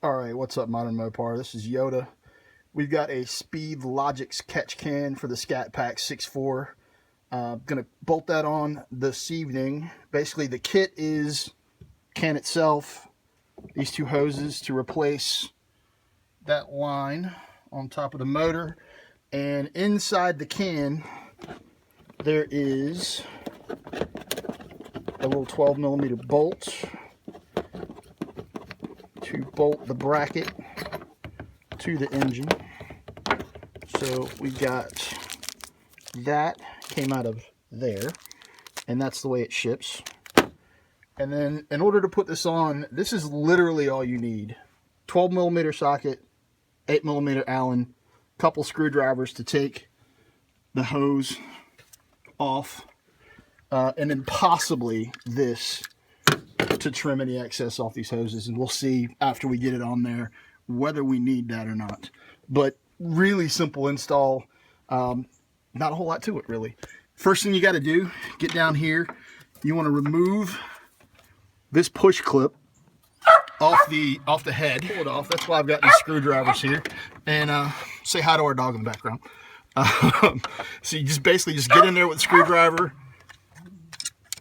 Alright, what's up, Modern Mopar? This is Yoda. We've got a Speedlogix catch can for the Scat Pack 6.4. Gonna bolt that on this evening. Basically, the kit is can itself, these two hoses to replace that line on top of the motor, and inside the can there is a little 12mm bolt to bolt the bracket to the engine. So we got that came out of there, and that's the way it ships. And then in order to put this on, this is literally all you need: 12mm socket, 8mm Allen, couple screwdrivers to take the hose off, and then possibly this to trim any excess off these hoses. And we'll see after we get it on there whether we need that or not. But really simple install. Not a whole lot to it, really. First thing you got to do, get down here. You want to remove this push clip off the head. Pull it off. That's why I've got these screwdrivers here. And say hi to our dog in the background. So you just basically just get in there with the screwdriver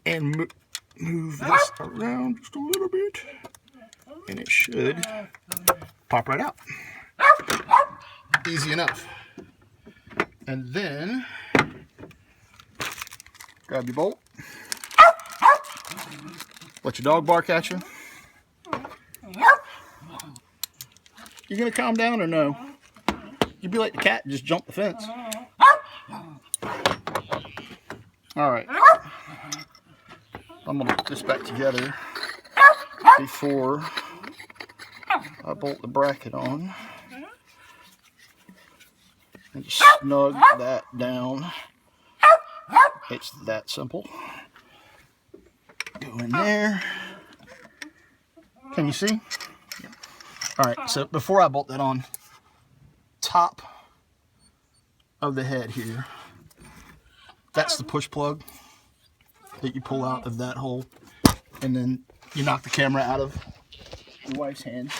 and move this around just a little bit, and it should pop right out. Easy enough. And then grab your bolt, let your dog bark at you. You gonna calm down or no? You'd be like the cat and just jump the fence. All right, I'm gonna put this back together before I bolt the bracket on, and just snug that down. It's that simple. Go in there. Can you see? All right, so before I bolt that on, top of the head here, that's the push plug that you pull out of that hole, and then you knock the camera out of your wife's hand.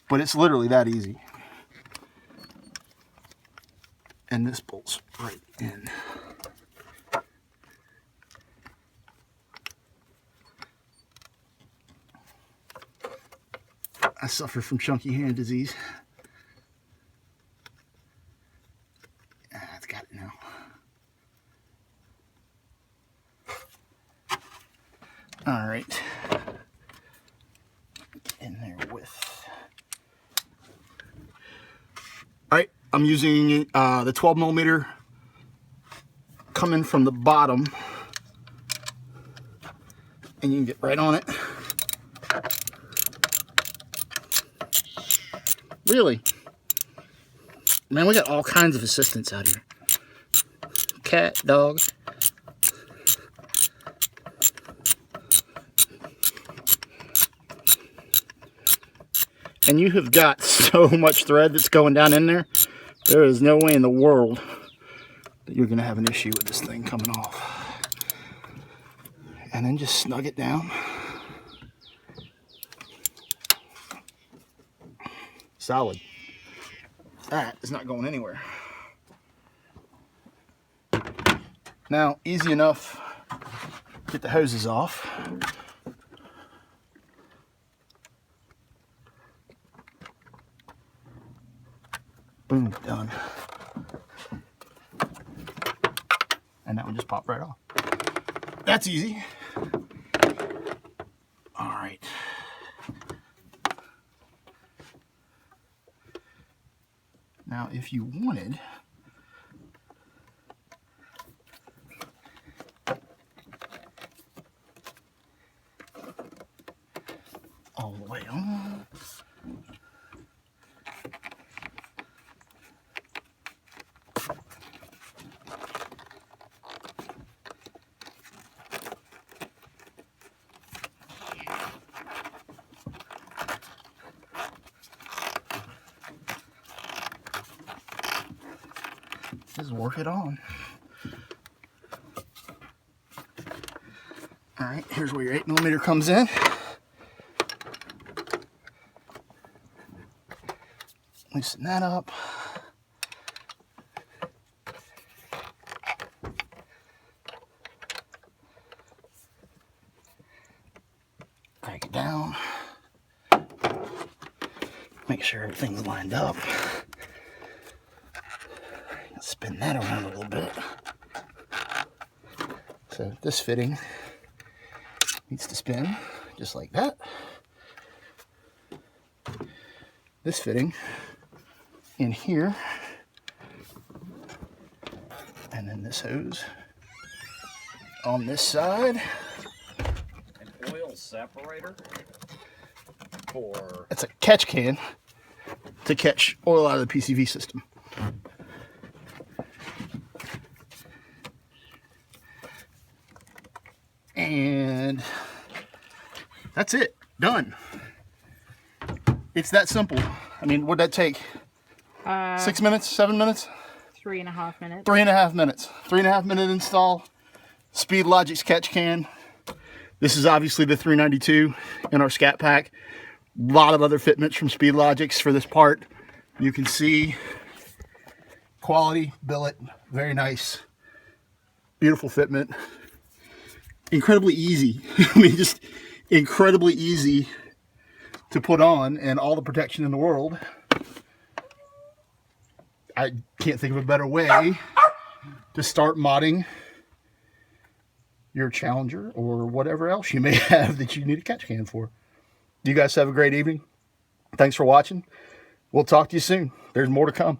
But it's literally that easy. And this bolts right in. I suffer from chunky hand disease. It's got it now. All right. Get in there with. All right, I'm using the 12mm coming from the bottom, and you can get right on it. Really? Man, we got all kinds of assistants out here. Cat, dog. And you have got so much thread that's going down in there. There is no way in the world that you're going to have an issue with this thing coming off. And then just snug it down. Solid. That is not going anywhere. Now, easy enough. Get the hoses off. Boom, done. And that one just popped right off. That's easy. All right. Now, if you wanted, all the way on, just work it on. All right, here's where your 8mm comes in. Loosen that up. Drag it down. Make sure everything's lined up. Spin that around a little bit. So this fitting needs to spin just like that. This fitting in here. And then this hose on this side. An oil separator for... It's a catch can to catch oil out of the PCV system. And that's it. Done. It's that simple. I mean, what'd that take? 6 minutes? 7 minutes? 3.5 minutes. 3.5 minutes. 3.5 minute install. Speedlogix catch can. This is obviously the 392 in our Scat Pack. A lot of other fitments from Speedlogix for this part. You can see quality, billet, very nice. Beautiful fitment. Incredibly easy. I mean, just incredibly easy to put on, and all the protection in the world. I can't think of a better way to start modding your Challenger or whatever else you may have that you need a catch can for. You guys have a great evening. Thanks for watching. We'll talk to you soon. There's more to come.